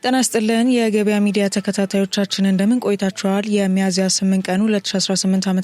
ጤና ይስጥልን የገበያ ሚዲያ ተከታታዮቻችን እንደምን ቆይታችኋል? የሚያዝያ 8 ቀን 2018 ዓ.ም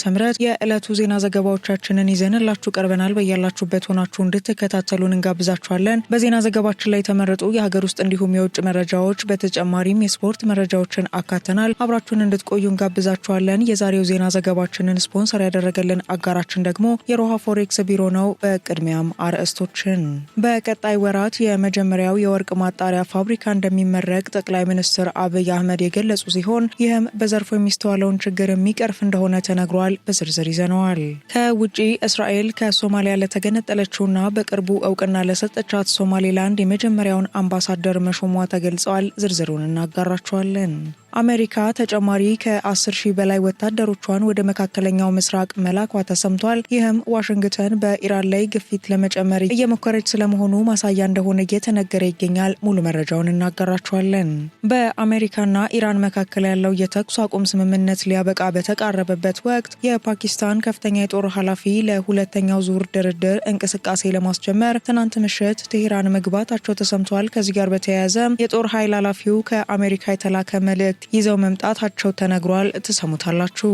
የዕለቱ ዜና ዘገባዎቻችንን ይዘንላችሁ ቀርበናል። በያላችሁበት ሆናችሁ እንድትከታተሉን እንጋብዛችኋለን። በዜና ዘገባችን ላይ የተመረጡ የሀገር ውስጥ እንዲሁም የውጭ መረጃዎች በተጨማሪም የስፖርት መረጃዎችን አካተናል። አብራችሁን እንድትቆዩ እንጋብዛችኋለን። የዛሬው ዜና ዘገባችንን ስፖንሰር ያደረገልን አጋራችን ደግሞ የሮሃ ፎሬክስ ቢሮ ነው። በቅድሚያም አርዕስቶችን በቀጣይ ወራት የመጀመሪያው የወርቅ ማጣሪያ ፋብሪካ እንደሚመረቅ ጠቅላይ ሚኒስትር አብይ አህመድ የገለጹ ሲሆን ይህም በዘርፉ የሚስተዋለውን ችግር የሚቀርፍ እንደሆነ ተነግሯል። በዝርዝር ይዘነዋል። ከውጪ እስራኤል ከሶማሊያ ለተገነጠለችውና በቅርቡ እውቅና ለሰጠቻት ሶማሌላንድ የመጀመሪያውን አምባሳደር መሾሟ ተገልጸዋል። ዝርዝሩን እናጋራችኋለን። አሜሪካ ተጨማሪ ከ10,000 በላይ ወታደሮቿን ወደ መካከለኛው ምስራቅ መላኳ ተሰምቷል። ይህም ዋሽንግተን በኢራን ላይ ግፊት ለመጨመር እየሞከረች ስለመሆኑ ማሳያ እንደሆነ እየተነገረ ይገኛል። ሙሉ መረጃውን እናጋራችኋለን። በአሜሪካና ኢራን መካከል ያለው የተኩስ አቁም ስምምነት ሊያበቃ በተቃረበበት ወቅት የፓኪስታን ከፍተኛ የጦር ኃላፊ ለሁለተኛው ዙር ድርድር እንቅስቃሴ ለማስጀመር ትናንት ምሽት ቴሄራን መግባታቸው ተሰምቷል። ከዚህ ጋር በተያያዘ የጦር ኃይል ኃላፊው ከአሜሪካ የተላከ መልእክት ይዘው መምጣታቸው ተነግሯል። ትሰሙታላችሁ።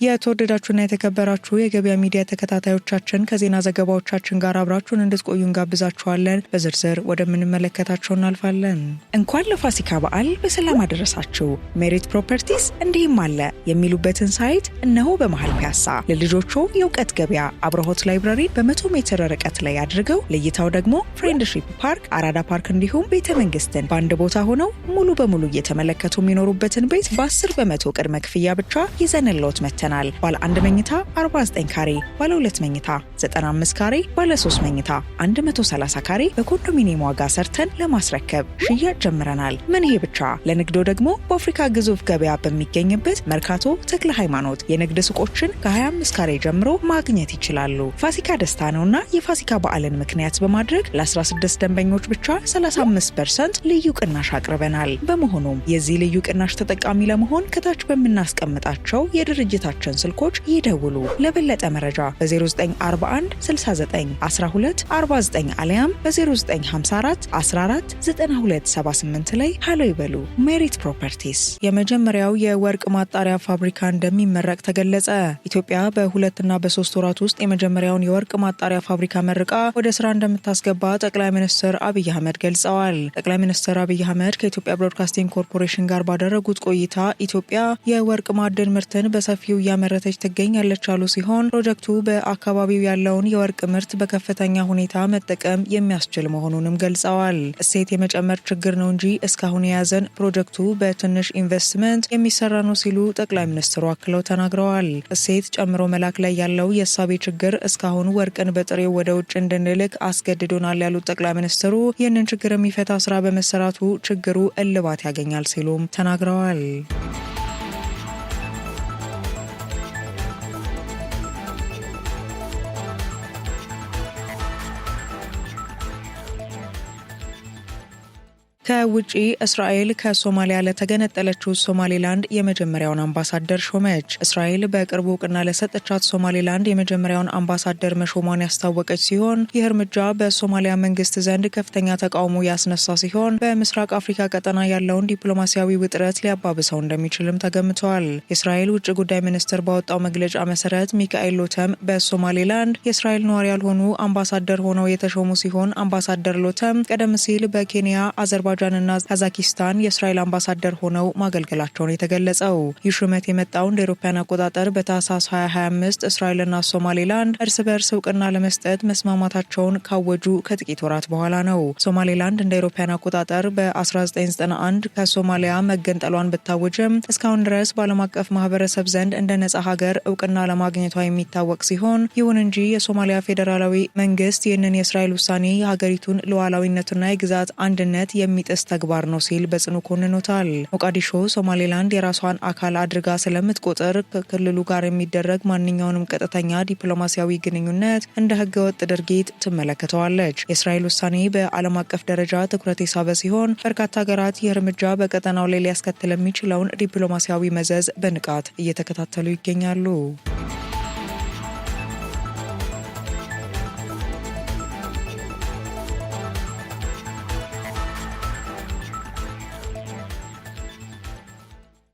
የተወደዳችሁና የተከበራችሁ የገበያ ሚዲያ ተከታታዮቻችን ከዜና ዘገባዎቻችን ጋር አብራችሁን እንድትቆዩ እንጋብዛችኋለን። በዝርዝር ወደምንመለከታቸው እናልፋለን። እንኳን ለፋሲካ በዓል በሰላም አደረሳችሁ። ሜሪት ፕሮፐርቲስ እንዲህም አለ የሚሉበትን ሳይት እነሆ በመሃል ፒያሳ ለልጆቹ የእውቀት ገበያ አብርሆት ላይብራሪ በ100 ሜትር ርቀት ላይ አድርገው ለይታው ደግሞ ፍሬንድሺፕ ፓርክ፣ አራዳ ፓርክ እንዲሁም ቤተ መንግስትን በአንድ ቦታ ሆነው ሙሉ በሙሉ እየተመለከቱ የሚኖሩበትን ቤት በ10% ቅድመ ክፍያ ብቻ ይዘንልዎት መጥተናል። ባለ 1 መኝታ 49 ካሬ፣ ባለ 2 መኝታ 95 ካሬ፣ ባለ 3 መኝታ 130 ካሬ በኮንዶሚኒየም ዋጋ ሰርተን ለማስረከብ ሽያጭ ጀምረናል። ምን ይሄ ብቻ! ለንግዶ ደግሞ በአፍሪካ ግዙፍ ገበያ በሚገኝበት መርካቶ ተክለ ሃይማኖት የንግድ ሱቆችን ከ25 ካሬ ጀምሮ ማግኘት ይችላሉ። ፋሲካ ደስታ ነውና የፋሲካ በዓልን ምክንያት በማድረግ ለ16 ደንበኞች ብቻ 35% ልዩ ቅናሽ አቅርበናል። በመሆኑም የዚህ ልዩ ቅናሽ ተጠቃሚ ለመሆን ከታች በምናስቀምጣቸው የድርጅታችን ስልኮች ይደውሉ። ለበለጠ መረጃ በ0941 69 12 49 አሊያም በ0954 14 92 78 ላይ ሃሎ ይበሉ። ሜሪት ፕሮፐርቲስ። የመጀመሪያው የወርቅ ማጣሪያ ፋብሪካ እንደሚመረቅ ተገለጸ። ኢትዮጵያ በ2 እና በ3 ወራት ውስጥ የመጀመሪያውን የወርቅ ማጣሪያ ፋብሪካ መርቃ ወደ ስራ እንደምታስገባ ጠቅላይ ሚኒስትር አብይ አህመድ ገልጸዋል። ጠቅላይ ሚኒስትር አብይ አህመድ ከኢትዮጵያ ብሮድካስቲንግ ኮርፖሬሽን ጋር ባደረጉት ቆይታ ኢትዮጵያ የወርቅ ማዕድን ምርትን በሰፊው እያመረተች ትገኛለች ያሉ ሲሆን ፕሮጀክቱ በአካባቢው ያለውን የወርቅ ምርት በከፍተኛ ሁኔታ መጠቀም የሚያስችል መሆኑንም ገልጸዋል። እሴት የመጨመር ችግር ነው እንጂ እስካሁን የያዘን ፕሮጀክቱ በትንሽ ኢንቨስትመንት የሚሰራ ነው ሲሉ ጠቅላይ ሚኒስትሩ አክለው ተናግረዋል። እሴት ጨምሮ መላክ ላይ ያለው የእሳቤ ችግር እስካሁን ወርቅን በጥሬው ወደ ውጭ እንድንልክ አስገድዶናል ያሉት ጠቅላይ ሚኒስትሩ ይህንን ችግር የሚፈታ ስራ በመሰራቱ ችግሩ እልባት ያገኛል ሲሉም ተናግረዋል። ከውጪ እስራኤል ከሶማሊያ ለተገነጠለችው ሶማሌላንድ የመጀመሪያውን አምባሳደር ሾመች። እስራኤል በቅርቡ እውቅና ለሰጠቻት ሶማሌላንድ የመጀመሪያውን አምባሳደር መሾሟን ያስታወቀች ሲሆን ይህ እርምጃ በሶማሊያ መንግስት ዘንድ ከፍተኛ ተቃውሞ ያስነሳ ሲሆን በምስራቅ አፍሪካ ቀጠና ያለውን ዲፕሎማሲያዊ ውጥረት ሊያባብሰው እንደሚችልም ተገምቷል። የእስራኤል ውጭ ጉዳይ ሚኒስትር ባወጣው መግለጫ መሰረት ሚካኤል ሎተም በሶማሌላንድ የእስራኤል ነዋሪ ያልሆኑ አምባሳደር ሆነው የተሾሙ ሲሆን አምባሳደር ሎተም ቀደም ሲል በኬንያ፣ አዘርባይጃንና ካዛኪስታን የእስራኤል አምባሳደር ሆነው ማገልገላቸውን የተገለጸው ይህ ሹመት የመጣው እንደ አውሮፓውያን አቆጣጠር በታህሳስ 2025 እስራኤልና ሶማሌላንድ እርስ በርስ እውቅና ለመስጠት መስማማታቸውን ካወጁ ከጥቂት ወራት በኋላ ነው። ሶማሌላንድ እንደ አውሮፓውያን አቆጣጠር በ1991 ከሶማሊያ መገንጠሏን ብታወጅም እስካሁን ድረስ በዓለም አቀፍ ማህበረሰብ ዘንድ እንደ ነጻ ሀገር እውቅና ለማግኘቷ የሚታወቅ ሲሆን ይሁን እንጂ የሶማሊያ ፌዴራላዊ መንግስት ይህንን የእስራኤል ውሳኔ የሀገሪቱን ሉዓላዊነትና የግዛት አንድነት የሚጥስ ተግባር ነው ሲል በጽኑ ኮንኖታል። ሞቃዲሾ ሶማሌላንድ የራሷን አካል አድርጋ ስለምትቆጥር ከክልሉ ጋር የሚደረግ ማንኛውንም ቀጥተኛ ዲፕሎማሲያዊ ግንኙነት እንደ ህገወጥ ድርጊት ትመለከተዋለች። የእስራኤል ውሳኔ በዓለም አቀፍ ደረጃ ትኩረት የሳበ ሲሆን በርካታ ሀገራት ይህ እርምጃ በቀጠናው ላይ ሊያስከትል የሚችለውን ዲፕሎማሲያዊ መዘዝ በንቃት እየተከታተሉ ይገኛሉ።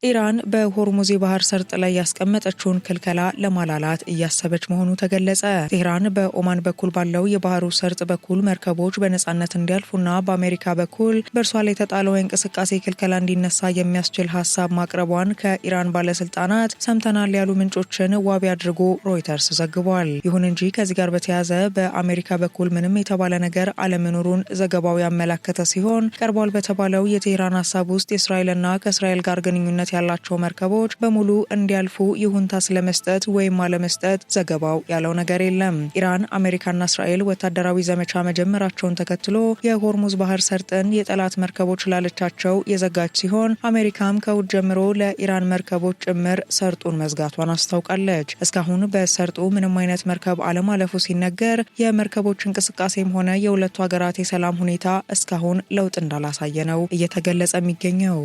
ኢራን በሆርሙዝ የባህር ሰርጥ ላይ ያስቀመጠችውን ክልከላ ለማላላት እያሰበች መሆኑ ተገለጸ። ቴህራን በኦማን በኩል ባለው የባህሩ ሰርጥ በኩል መርከቦች በነጻነት እንዲያልፉና በአሜሪካ በኩል በእርሷ ላይ የተጣለው የእንቅስቃሴ ክልከላ እንዲነሳ የሚያስችል ሀሳብ ማቅረቧን ከኢራን ባለስልጣናት ሰምተናል ያሉ ምንጮችን ዋቢ አድርጎ ሮይተርስ ዘግቧል። ይሁን እንጂ ከዚህ ጋር በተያያዘ በአሜሪካ በኩል ምንም የተባለ ነገር አለመኖሩን ዘገባው ያመላከተ ሲሆን ቀርቧል በተባለው የቴህራን ሀሳብ ውስጥ የእስራኤልና ከእስራኤል ጋር ግንኙነት ያላቸው መርከቦች በሙሉ እንዲያልፉ ይሁንታ ስለመስጠት ወይም አለመስጠት ዘገባው ያለው ነገር የለም። ኢራን አሜሪካና እስራኤል ወታደራዊ ዘመቻ መጀመራቸውን ተከትሎ የሆርሙዝ ባህር ሰርጥን የጠላት መርከቦች ላለቻቸው የዘጋች ሲሆን አሜሪካም ከእሁድ ጀምሮ ለኢራን መርከቦች ጭምር ሰርጡን መዝጋቷን አስታውቃለች። እስካሁን በሰርጡ ምንም አይነት መርከብ አለማለፉ ሲነገር የመርከቦች እንቅስቃሴም ሆነ የሁለቱ ሀገራት የሰላም ሁኔታ እስካሁን ለውጥ እንዳላሳየ ነው እየተገለጸ የሚገኘው።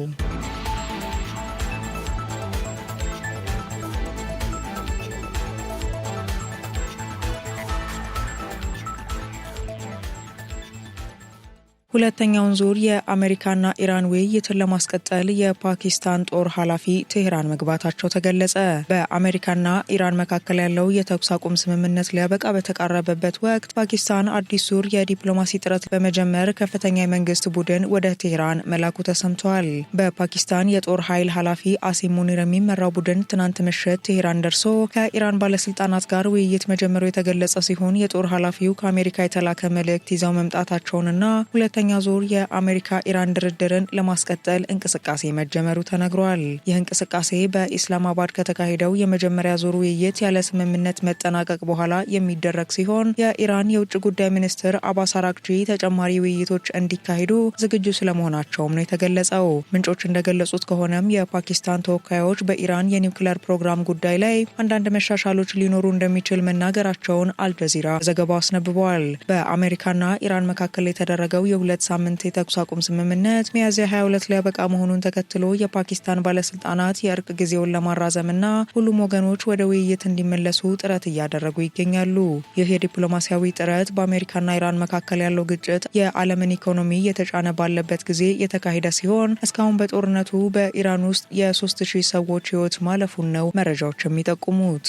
ሁለተኛውን ዙር የአሜሪካና ኢራን ውይይትን ለማስቀጠል የፓኪስታን ጦር ኃላፊ ቴህራን መግባታቸው ተገለጸ። በአሜሪካና ኢራን መካከል ያለው የተኩስ አቁም ስምምነት ሊያበቃ በተቃረበበት ወቅት ፓኪስታን አዲስ ዙር የዲፕሎማሲ ጥረት በመጀመር ከፍተኛ የመንግስት ቡድን ወደ ቴህራን መላኩ ተሰምቷል። በፓኪስታን የጦር ኃይል ኃላፊ አሲም ሙኒር የሚመራው ቡድን ትናንት ምሽት ቴህራን ደርሶ ከኢራን ባለስልጣናት ጋር ውይይት መጀመሩ የተገለጸ ሲሆን የጦር ኃላፊው ከአሜሪካ የተላከ መልእክት ይዘው መምጣታቸውንና ሁለተኛ ዙር የአሜሪካ ኢራን ድርድርን ለማስቀጠል እንቅስቃሴ መጀመሩ ተነግሯል። ይህ እንቅስቃሴ በኢስላማባድ ከተካሄደው የመጀመሪያ ዙር ውይይት ያለ ስምምነት መጠናቀቅ በኋላ የሚደረግ ሲሆን የኢራን የውጭ ጉዳይ ሚኒስትር አባስ አራግቺ ተጨማሪ ውይይቶች እንዲካሄዱ ዝግጁ ስለመሆናቸውም ነው የተገለጸው። ምንጮች እንደገለጹት ከሆነም የፓኪስታን ተወካዮች በኢራን የኒውክሌር ፕሮግራም ጉዳይ ላይ አንዳንድ መሻሻሎች ሊኖሩ እንደሚችል መናገራቸውን አልጀዚራ ዘገባው አስነብበዋል። በአሜሪካና ኢራን መካከል የተደረገው የሁለት ሳምንት የተኩስ አቁም ስምምነት ሚያዝያ 22 ላይ ያበቃ መሆኑን ተከትሎ የፓኪስታን ባለስልጣናት የእርቅ ጊዜውን ለማራዘምና ሁሉም ወገኖች ወደ ውይይት እንዲመለሱ ጥረት እያደረጉ ይገኛሉ። ይህ የዲፕሎማሲያዊ ጥረት በአሜሪካና ኢራን መካከል ያለው ግጭት የዓለምን ኢኮኖሚ የተጫነ ባለበት ጊዜ የተካሄደ ሲሆን እስካሁን በጦርነቱ በኢራን ውስጥ የ3000 ሰዎች ሕይወት ማለፉን ነው መረጃዎች የሚጠቁሙት።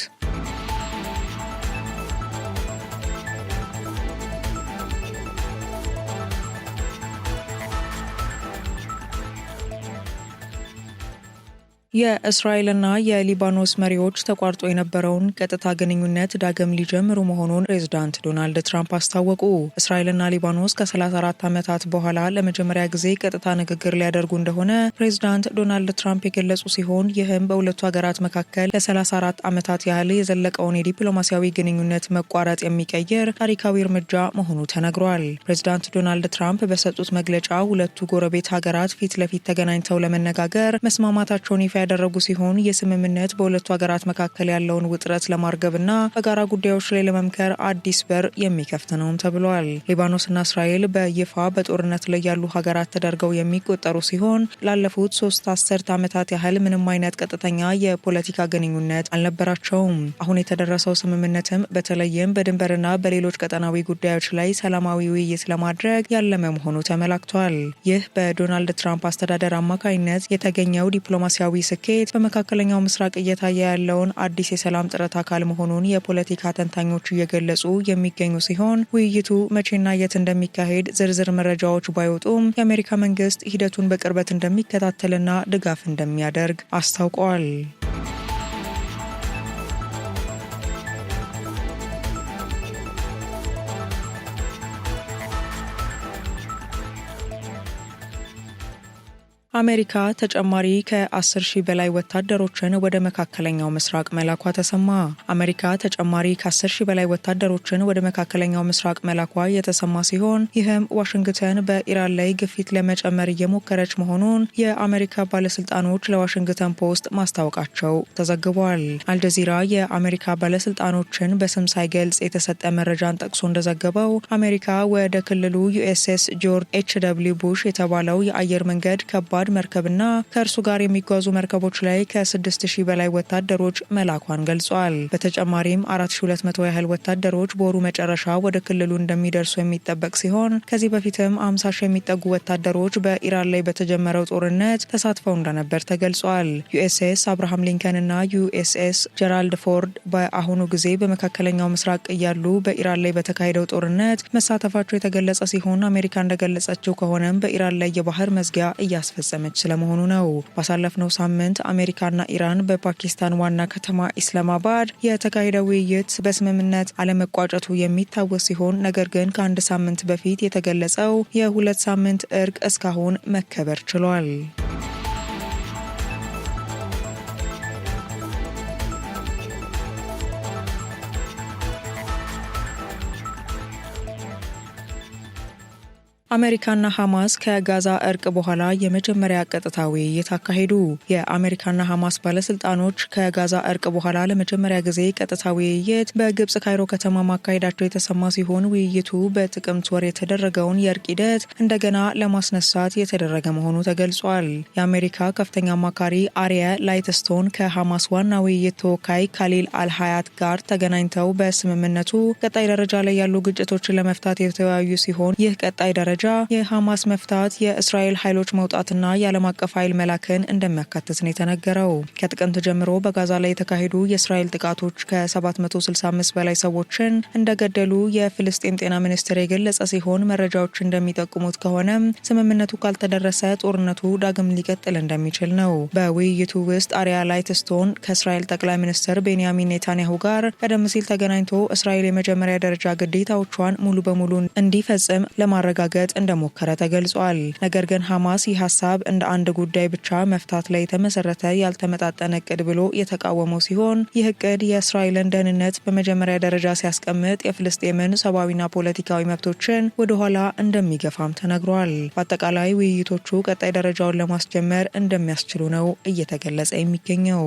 የእስራኤልና የሊባኖስ መሪዎች ተቋርጦ የነበረውን ቀጥታ ግንኙነት ዳግም ሊጀምሩ መሆኑን ፕሬዝዳንት ዶናልድ ትራምፕ አስታወቁ። እስራኤልና ሊባኖስ ከ34 ዓመታት በኋላ ለመጀመሪያ ጊዜ ቀጥታ ንግግር ሊያደርጉ እንደሆነ ፕሬዝዳንት ዶናልድ ትራምፕ የገለጹ ሲሆን ይህም በሁለቱ ሀገራት መካከል ለ34 ዓመታት ያህል የዘለቀውን የዲፕሎማሲያዊ ግንኙነት መቋረጥ የሚቀይር ታሪካዊ እርምጃ መሆኑ ተነግሯል። ፕሬዝዳንት ዶናልድ ትራምፕ በሰጡት መግለጫ ሁለቱ ጎረቤት ሀገራት ፊት ለፊት ተገናኝተው ለመነጋገር መስማማታቸውን ይፋ ያደረጉ ሲሆን የስምምነት በሁለቱ ሀገራት መካከል ያለውን ውጥረት ለማርገብና በጋራ ጉዳዮች ላይ ለመምከር አዲስ በር የሚከፍት ነውም ተብሏል። ሊባኖስና እስራኤል በይፋ በጦርነት ላይ ያሉ ሀገራት ተደርገው የሚቆጠሩ ሲሆን ላለፉት 3 አስርት ዓመታት ያህል ምንም አይነት ቀጥተኛ የፖለቲካ ግንኙነት አልነበራቸውም። አሁን የተደረሰው ስምምነትም በተለይም በድንበርና በሌሎች ቀጠናዊ ጉዳዮች ላይ ሰላማዊ ውይይት ለማድረግ ያለመ መሆኑ ተመላክቷል። ይህ በዶናልድ ትራምፕ አስተዳደር አማካኝነት የተገኘው ዲፕሎማሲያዊ ስኬት በመካከለኛው ምስራቅ እየታየ ያለውን አዲስ የሰላም ጥረት አካል መሆኑን የፖለቲካ ተንታኞች እየገለጹ የሚገኙ ሲሆን ውይይቱ መቼና የት እንደሚካሄድ ዝርዝር መረጃዎች ባይወጡም የአሜሪካ መንግስት ሂደቱን በቅርበት እንደሚከታተልና ድጋፍ እንደሚያደርግ አስታውቋል። አሜሪካ ተጨማሪ ከ10,000 በላይ ወታደሮችን ወደ መካከለኛው ምስራቅ መላኳ ተሰማ። አሜሪካ ተጨማሪ ከ10,000 በላይ ወታደሮችን ወደ መካከለኛው ምስራቅ መላኳ የተሰማ ሲሆን ይህም ዋሽንግተን በኢራን ላይ ግፊት ለመጨመር እየሞከረች መሆኑን የአሜሪካ ባለስልጣኖች ለዋሽንግተን ፖስት ማስታወቃቸው ተዘግቧል። አልጀዚራ የአሜሪካ ባለስልጣኖችን በስም ሳይገልጽ የተሰጠ መረጃን ጠቅሶ እንደዘገበው አሜሪካ ወደ ክልሉ USS ጆርጅ H.W. ቡሽ የተባለው የአየር መንገድ ከባድ ከባድ መርከብና ከእርሱ ጋር የሚጓዙ መርከቦች ላይ ከ6000 በላይ ወታደሮች መላኳን ገልጿል። በተጨማሪም 4200 ያህል ወታደሮች በወሩ መጨረሻ ወደ ክልሉ እንደሚደርሱ የሚጠበቅ ሲሆን ከዚህ በፊትም 50 ሺህ የሚጠጉ ወታደሮች በኢራን ላይ በተጀመረው ጦርነት ተሳትፈው እንደነበር ተገልጿል። ዩኤስኤስ አብርሃም ሊንከን እና ዩኤስኤስ ጀራልድ ፎርድ በአሁኑ ጊዜ በመካከለኛው ምስራቅ እያሉ በኢራን ላይ በተካሄደው ጦርነት መሳተፋቸው የተገለጸ ሲሆን አሜሪካ እንደገለጸችው ከሆነም በኢራን ላይ የባህር መዝጊያ እያስፈጸመች ስለመሆኑ ነው። ባሳለፍነው ሳምንት አሜሪካና ኢራን በፓኪስታን ዋና ከተማ ኢስላማባድ የተካሄደው ውይይት በስምምነት አለመቋጨቱ የሚታወስ ሲሆን ነገር ግን ከአንድ ሳምንት በፊት የተገለጸው የ2 ሳምንት እርቅ እስካሁን መከበር ችሏል። አሜሪካና ሐማስ ከጋዛ እርቅ በኋላ የመጀመሪያ ቀጥታ ውይይት አካሄዱ። የአሜሪካና ሐማስ ባለስልጣኖች ከጋዛ እርቅ በኋላ ለመጀመሪያ ጊዜ ቀጥታ ውይይት በግብጽ ካይሮ ከተማ ማካሄዳቸው የተሰማ ሲሆን ውይይቱ በጥቅምት ወር የተደረገውን የእርቅ ሂደት እንደገና ለማስነሳት የተደረገ መሆኑ ተገልጿል። የአሜሪካ ከፍተኛ አማካሪ አሪያ ላይትስቶን ከሐማስ ዋና ውይይት ተወካይ ካሊል አልሀያት ጋር ተገናኝተው በስምምነቱ ቀጣይ ደረጃ ላይ ያሉ ግጭቶችን ለመፍታት የተወያዩ ሲሆን ይህ ቀጣይ ደረጃ የሐማስ መፍታት የእስራኤል ኃይሎች መውጣትና የዓለም አቀፍ ኃይል መላክን እንደሚያካትት ነው የተነገረው። ከጥቅምት ጀምሮ በጋዛ ላይ የተካሄዱ የእስራኤል ጥቃቶች ከ765 በላይ ሰዎችን እንደገደሉ የፍልስጤም ጤና ሚኒስቴር የገለጸ ሲሆን መረጃዎች እንደሚጠቁሙት ከሆነ ስምምነቱ ካልተደረሰ ጦርነቱ ዳግም ሊቀጥል እንደሚችል ነው። በውይይቱ ውስጥ አሪያ ላይትስቶን ከእስራኤል ጠቅላይ ሚኒስትር ቤንያሚን ኔታንያሁ ጋር ቀደም ሲል ተገናኝቶ እስራኤል የመጀመሪያ ደረጃ ግዴታዎቿን ሙሉ በሙሉ እንዲፈጽም ለማረጋገጥ እንደሞከረ ተገልጿል። ነገር ግን ሐማስ ይህ ሀሳብ እንደ አንድ ጉዳይ ብቻ መፍታት ላይ የተመሰረተ ያልተመጣጠነ እቅድ ብሎ የተቃወመው ሲሆን ይህ እቅድ የእስራኤልን ደህንነት በመጀመሪያ ደረጃ ሲያስቀምጥ የፍልስጤምን ሰብአዊና ፖለቲካዊ መብቶችን ወደኋላ እንደሚገፋም ተነግሯል። በአጠቃላይ ውይይቶቹ ቀጣይ ደረጃውን ለማስጀመር እንደሚያስችሉ ነው እየተገለጸ የሚገኘው።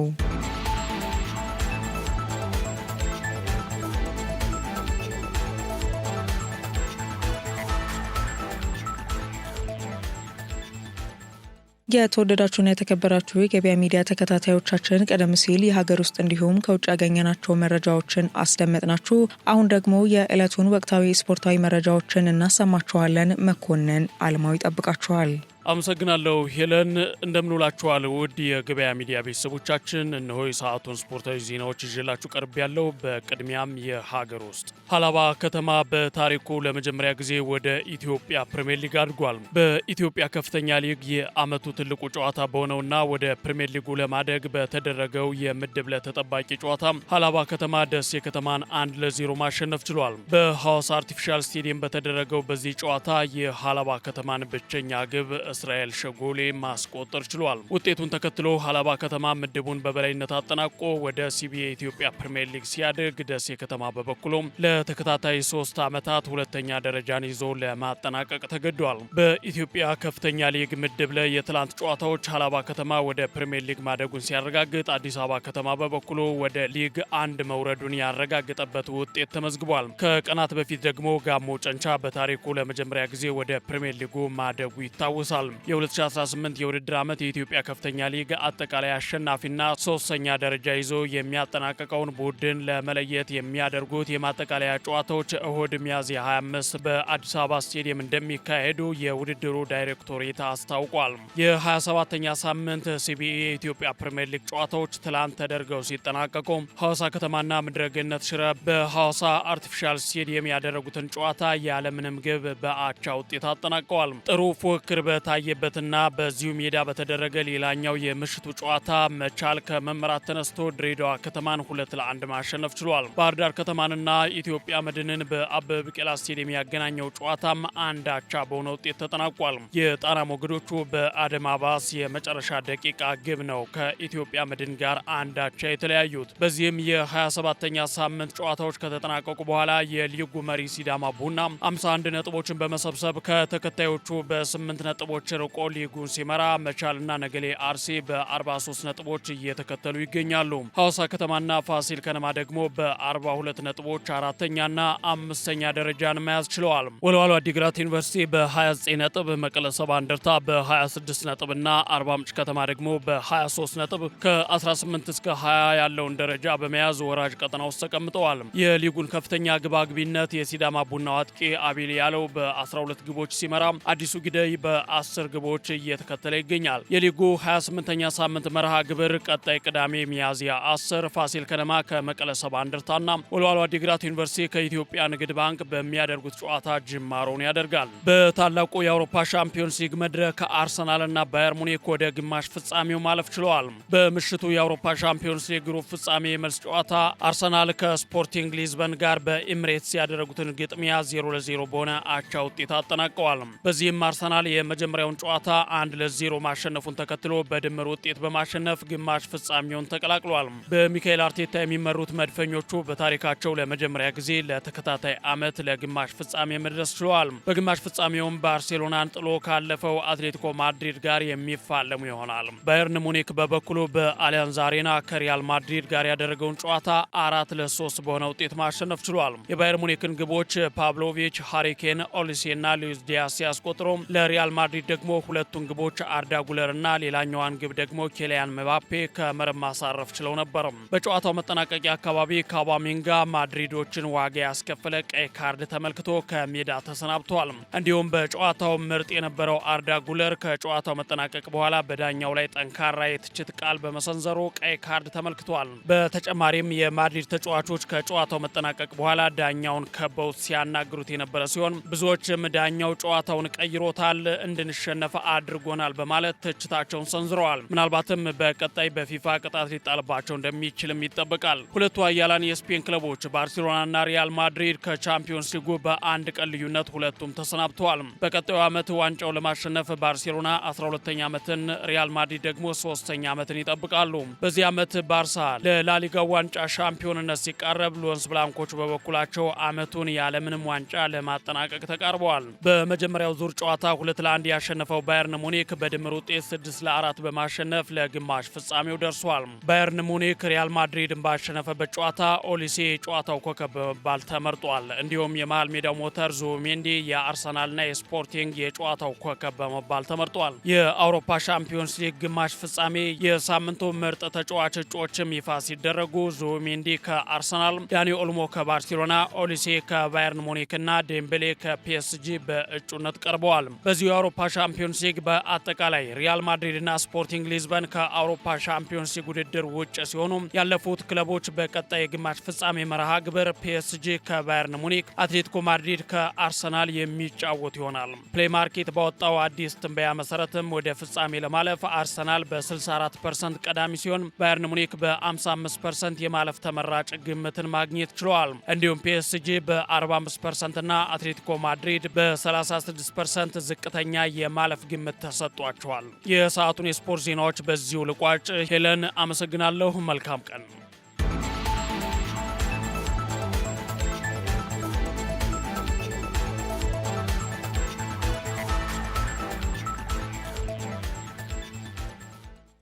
የተወደዳችሁና የተከበራችሁ የገበያ ሚዲያ ተከታታዮቻችን ቀደም ሲል የሀገር ውስጥ እንዲሁም ከውጭ ያገኘናቸው መረጃዎችን አስደመጥናችሁ። አሁን ደግሞ የዕለቱን ወቅታዊ ስፖርታዊ መረጃዎችን እናሰማችኋለን። መኮንን አለማው ይጠብቃችኋል። አመሰግናለሁ ሄለን። እንደምንውላችኋል ውድ የገበያ ሚዲያ ቤተሰቦቻችን፣ እነሆ የሰዓቱን ስፖርታዊ ዜናዎች ይዤላችሁ ቀርብ ያለው። በቅድሚያም የሀገር ውስጥ ሀላባ ከተማ በታሪኩ ለመጀመሪያ ጊዜ ወደ ኢትዮጵያ ፕሪሚየር ሊግ አድጓል። በኢትዮጵያ ከፍተኛ ሊግ የዓመቱ ትልቁ ጨዋታ በሆነውና ወደ ፕሪሚየር ሊጉ ለማደግ በተደረገው የምድብ ለ ተጠባቂ ጨዋታ ሀላባ ከተማ ደሴ ከተማን 1-0 ማሸነፍ ችሏል። በሐዋሳ አርቲፊሻል ስቴዲየም በተደረገው በዚህ ጨዋታ የሀላባ ከተማን ብቸኛ ግብ እስራኤል ሸጎሌ ማስቆጠር ችሏል። ውጤቱን ተከትሎ ሀላባ ከተማ ምድቡን በበላይነት አጠናቆ ወደ ሲቢኤ ኢትዮጵያ ፕሪሚየር ሊግ ሲያድግ፣ ደሴ ከተማ በበኩሉም ለተከታታይ 3 ዓመታት ሁለተኛ ደረጃን ይዞ ለማጠናቀቅ ተገዷል። በኢትዮጵያ ከፍተኛ ሊግ ምድብ ላይ የትላንት ጨዋታዎች ሀላባ ከተማ ወደ ፕሪሚየር ሊግ ማደጉን ሲያረጋግጥ፣ አዲስ አበባ ከተማ በበኩሉ ወደ ሊግ 1 መውረዱን ያረጋገጠበት ውጤት ተመዝግቧል። ከቀናት በፊት ደግሞ ጋሞ ጨንቻ በታሪኩ ለመጀመሪያ ጊዜ ወደ ፕሪሚየር ሊጉ ማደጉ ይታወሳል። የ2018 የውድድር ዓመት የኢትዮጵያ ከፍተኛ ሊግ አጠቃላይ አሸናፊና 3ኛ ደረጃ ይዞ የሚያጠናቀቀውን ቡድን ለመለየት የሚያደርጉት የማጠቃለያ ጨዋታዎች እሁድ ሚያዝያ 25 በአዲስ አበባ ስቴዲየም እንደሚካሄዱ የውድድሩ ዳይሬክቶሬት አስታውቋል። የ27ኛ ሳምንት ሲቢኤ የኢትዮጵያ ፕሪሚየር ሊግ ጨዋታዎች ትላንት ተደርገው ሲጠናቀቁ ሐዋሳ ከተማና ምድረገነት ሽረ በሐዋሳ አርቲፊሻል ስቴዲየም ያደረጉትን ጨዋታ ያለምንም ግብ በአቻ ውጤት አጠናቀዋል። ጥሩ ፉክክር በታየበትና በዚሁ ሜዳ በተደረገ ሌላኛው የምሽቱ ጨዋታ መቻል ከመመራት ተነስቶ ድሬዳዋ ከተማን 2-1 ማሸነፍ ችሏል። ባህር ዳር ከተማንና ኢትዮጵያ መድንን በአበበ ቢቂላ ስቴዲየም ያገናኘው ጨዋታም 1-1 በሆነ ውጤት ተጠናቋል። የጣና ሞገዶቹ በአደም አባስ የመጨረሻ ደቂቃ ግብ ነው ከኢትዮጵያ መድን ጋር 1-1 የተለያዩት። በዚህም የ27ኛ ሳምንት ጨዋታዎች ከተጠናቀቁ በኋላ የሊጉ መሪ ሲዳማ ቡና 51 ነጥቦችን በመሰብሰብ ከተከታዮቹ በ8 ነጥቦች ነጥቦች ርቆ ሊጉን ሲመራ መቻልና ነገሌ አርሲ በ43 ነጥቦች እየተከተሉ ይገኛሉ። ሐዋሳ ከተማና ፋሲል ከነማ ደግሞ በ42 ነጥቦች አራተኛና አምስተኛ ደረጃን መያዝ ችለዋል። ወልዋሎ አዲግራት ዩኒቨርሲቲ በ29 ነጥብ፣ መቀለ ሰባ እንደርታ በ26 ነጥብና አርባ ምንጭ ከተማ ደግሞ በ23 ነጥብ ከ18 እስከ 20 ያለውን ደረጃ በመያዝ ወራጅ ቀጠና ውስጥ ተቀምጠዋል። የሊጉን ከፍተኛ ግባግቢነት የሲዳማ ቡናው አጥቂ አቤል ያለው በ12 ግቦች ሲመራ አዲሱ ግደይ በ10 ግቦች እየተከተለ ይገኛል። የሊጉ 28ኛ ሳምንት መርሃ ግብር ቀጣይ ቅዳሜ ሚያዝያ 10 ፋሲል ከነማ ከመቀለ ሰባ እንደርታና ወልዋሎ አዲግራት ዩኒቨርሲቲ ከኢትዮጵያ ንግድ ባንክ በሚያደርጉት ጨዋታ ጅማሮውን ያደርጋል። በታላቁ የአውሮፓ ሻምፒዮንስ ሊግ መድረክ አርሰናልና ባየር ሙኒክ ወደ ግማሽ ፍጻሜው ማለፍ ችለዋል። በምሽቱ የአውሮፓ ሻምፒዮንስ ሊግ ሩብ ፍጻሜ የመልስ ጨዋታ አርሰናል ከስፖርቲንግ ሊዝበን ጋር በኤምሬትስ ያደረጉትን ግጥሚያ 0-0 በሆነ አቻ ውጤት አጠናቀዋል። በዚህም አርሰናል የመጀመሪያውን ጨዋታ 1-0 ማሸነፉን ተከትሎ በድምር ውጤት በማሸነፍ ግማሽ ፍጻሜውን ተቀላቅሏል። በሚካኤል አርቴታ የሚመሩት መድፈኞቹ በታሪካቸው ለመጀመሪያ ጊዜ ለተከታታይ ዓመት ለግማሽ ፍጻሜ መድረስ ችለዋል። በግማሽ ፍጻሜውም ባርሴሎናን ጥሎ ካለፈው አትሌቲኮ ማድሪድ ጋር የሚፋለሙ ይሆናል። ባየርን ሙኒክ በበኩሉ በአሊያንዝ አሬና ከሪያል ማድሪድ ጋር ያደረገውን ጨዋታ 4-3 በሆነ ውጤት ማሸነፍ ችሏል። የባየር ሙኒክን ግቦች ፓቭሎቪች፣ ሃሪኬን፣ ኦሊሴና ሉዊስ ዲያስ ሲያስቆጥሩ ለሪያል ማድሪድ ደግሞ ሁለቱን ግቦች አርዳ ጉለርና ሌላኛዋን ግብ ደግሞ ኬሊያን መባፔ ከመረብ ማሳረፍ ችለው ነበር። በጨዋታው መጠናቀቂያ አካባቢ ካባሚንጋ ማድሪዶችን ዋጋ ያስከፈለ ቀይ ካርድ ተመልክቶ ከሜዳ ተሰናብቷል። እንዲሁም በጨዋታው ምርጥ የነበረው አርዳ ጉለር ከጨዋታው መጠናቀቅ በኋላ በዳኛው ላይ ጠንካራ የትችት ቃል በመሰንዘሩ ቀይ ካርድ ተመልክቷል። በተጨማሪም የማድሪድ ተጫዋቾች ከጨዋታው መጠናቀቅ በኋላ ዳኛውን ከበው ሲያናግሩት የነበረ ሲሆን ብዙዎችም ዳኛው ጨዋታውን ቀይሮታል፣ እንድንሸነፍ አድርጎናል በማለት ትችታቸውን ሰንዝረዋል። ምናልባትም በቀጣይ በፊፋ ቅጣት ሊጣልባቸው እንደሚችልም ይጠበቃል። ሁለቱ ኃያላን የስፔን ክለቦች ባርሴሎናና ሪያል ማድሪድ ከቻምፒዮንስ ሊጉ በአንድ ቀን ልዩነት ሁለቱም ተሰናብተዋል። በቀጣዩ ዓመት ዋንጫው ለማሸነፍ ባርሴሎና 12ኛ ዓመትን፣ ሪያል ማድሪድ ደግሞ 3ኛ ዓመትን ይጠብቃሉ። በዚህ ዓመት ባርሳ ለላሊጋው ዋንጫ ሻምፒዮንነት ሲቃረብ፣ ሎንስ ብላንኮች በበኩላቸው ዓመቱን ያለምንም ዋንጫ ለማጠናቀቅ ተቃርበዋል። በመጀመሪያው ዙር ጨዋታ 2-1 ያሸነፈው ባየርን ሙኒክ በድምር ውጤት 6-4 በማሸነፍ ለግማሽ ፍጻሜው ደርሷል። ባየርን ሙኒክ ሪያል ማድሪድን ባሸነፈበት ጨዋታ ኦሊሴ የጨዋታው ኮከብ በመባል ተመርጧል። እንዲሁም የመሃል ሜዳው ሞተር ዙቢሜንዲ የአርሰናልና የስፖርቲንግ የጨዋታው ኮከብ በመባል ተመርጧል። የአውሮፓ ሻምፒዮንስ ሊግ ግማሽ ፍጻሜ የሳምንቱ ምርጥ ተጫዋች እጩዎችም ይፋ ሲደረጉ ዙቢሜንዲ ከአርሰናል፣ ዳኒ ኦልሞ ከባርሴሎና፣ ኦሊሴ ከባየርን ሙኒክና ዴምቤሌ ከፒኤስጂ በእጩነት ቀርበዋል። በዚሁ የአውሮፓ ሻምፒዮንስ ሊግ በአጠቃላይ ሪያል ማድሪድና ስፖርቲንግ ሊዝበን ከአውሮፓ ሻምፒዮንስ ሊግ ውድድር ውጭ ሲሆኑ ያለፉት ክለቦች በቀጣይ የግማሽ ፍጻሜ መርሃ ግብር ፒኤስጂ ከባየርን ሙኒክ፣ አትሌቲኮ ማድሪድ ከአርሰናል የሚጫወቱ ይሆናል። ፕሌይ ማርኬት ባወጣው አዲስ ትንበያ መሰረትም ወደ ፍጻሜ ለማለፍ አርሰናል በ64% ቀዳሚ ሲሆን ባየርን ሙኒክ በ55% የማለፍ ተመራጭ ግምትን ማግኘት ችለዋል። እንዲሁም ፒኤስጂ በ45% እና አትሌቲኮ ማድሪድ በ36% ዝቅተኛ የማለፍ ግምት ተሰጥቷቸዋል። የሰዓቱን የስፖርት ዜናዎች በዚሁ ልቋጭ። ሄለን አመሰግናለሁ። መልካም ቀን።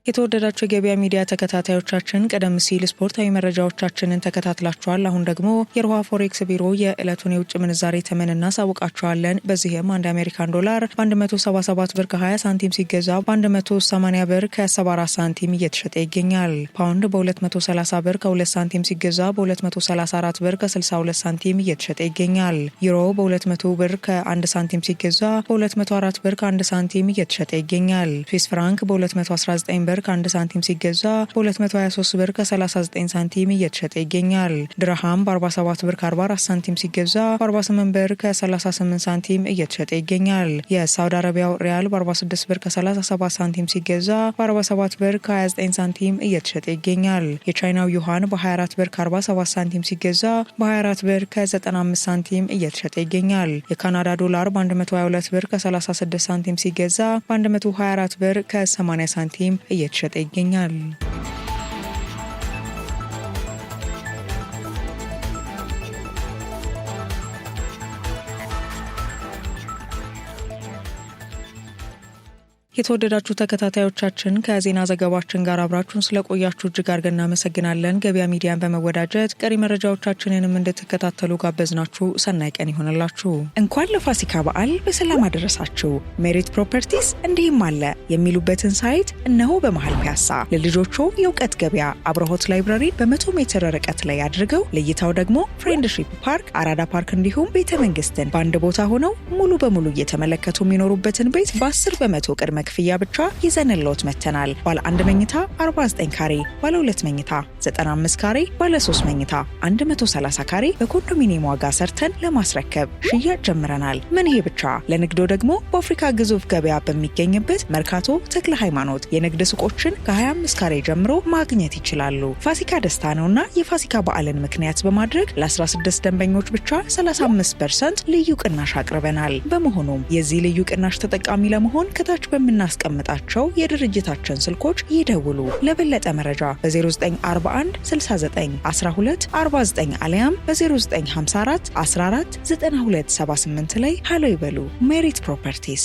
የተወደዳችሁ የገበያ ሚዲያ ተከታታዮቻችን ቀደም ሲል ስፖርታዊ መረጃዎቻችንን ተከታትላችኋል። አሁን ደግሞ የሮሃ ፎሬክስ ቢሮ የዕለቱን የውጭ ምንዛሬ ተመን እናሳውቃችኋለን። በዚህም አንድ አሜሪካን ዶላር በ177 ብር ከ20 ሳንቲም ሲገዛ በ180 ብር ከ74 ሳንቲም እየተሸጠ ይገኛል። ፓውንድ በ230 ብር ከ2 ሳንቲም ሲገዛ በ234 ብር ከ62 ሳንቲም እየተሸጠ ይገኛል። ዩሮ በ200 ብር ከ1 ሳንቲም ሲገዛ በ204 ብር ከ1 ሳንቲም እየተሸጠ ይገኛል። ስዊስ ፍራንክ በ219 ብር ከ1 ሳንቲም ሲገዛ በ223 ብር ከ39 ሳንቲም እየተሸጠ ይገኛል። ድርሃም በ47 ብር ከ44 ሳንቲም ሲገዛ በ48 ብር ከ38 ሳንቲም እየተሸጠ ይገኛል። የሳውዲ አረቢያው ሪያል በ46 ብር ከ37 ሳንቲም ሲገዛ በ47 ብር ከ29 ሳንቲም እየተሸጠ ይገኛል። የቻይናው ዩሃን በ24 ብር ከ47 ሳንቲም ሲገዛ በ24 ብር ከ95 ሳንቲም እየተሸጠ ይገኛል። የካናዳ ዶላር በ122 ብር ከ36 ሳንቲም ሲገዛ በ124 ብር ከ80 ሳንቲም እየተሸጠ ይገኛል። የተወደዳችሁ ተከታታዮቻችን ከዜና ዘገባችን ጋር አብራችሁን ስለቆያችሁ እጅግ አድርገን እናመሰግናለን። ገበያ ሚዲያን በመወዳጀት ቀሪ መረጃዎቻችንንም እንድትከታተሉ ጋበዝናችሁ። ሰናይ ቀን ይሆንላችሁ። እንኳን ለፋሲካ በዓል በሰላም አደረሳችሁ። ሜሪት ፕሮፐርቲስ እንዲህም አለ የሚሉበትን ሳይት እነሆ በመሃል ፒያሳ ለልጆቹ የእውቀት ገበያ አብርሆት ላይብራሪ በ100 ሜትር ርቀት ላይ አድርገው ለይታው ደግሞ ፍሬንድሺፕ ፓርክ፣ አራዳ ፓርክ እንዲሁም ቤተ መንግስትን በአንድ ቦታ ሆነው ሙሉ በሙሉ እየተመለከቱ የሚኖሩበትን ቤት በ10 በመቶ ቅድመ ክፍያ ብቻ ይዘንልዎት መተናል። ባለ 1 መኝታ 49 ካሬ፣ ባለ 2 መኝታ 95 ካሬ፣ ባለ 3 መኝታ 130 ካሬ በኮንዶሚኒየም ዋጋ ሰርተን ለማስረከብ ሽያጭ ጀምረናል። ምን ይሄ ብቻ! ለንግዶ ደግሞ በአፍሪካ ግዙፍ ገበያ በሚገኝበት መርካቶ ተክለ ሃይማኖት የንግድ ሱቆችን ከ25 ካሬ ጀምሮ ማግኘት ይችላሉ። ፋሲካ ደስታ ነውና የፋሲካ በዓልን ምክንያት በማድረግ ለ16 ደንበኞች ብቻ 35% ልዩ ቅናሽ አቅርበናል። በመሆኑም የዚህ ልዩ ቅናሽ ተጠቃሚ ለመሆን ከታች በምናስቀምጣቸው የድርጅታችን ስልኮች ይደውሉ። ለበለጠ መረጃ በ0941 69 12 49 አሊያም በ0954 14 92 78 ላይ ሃሎ ይበሉ። ሜሪት ፕሮፐርቲስ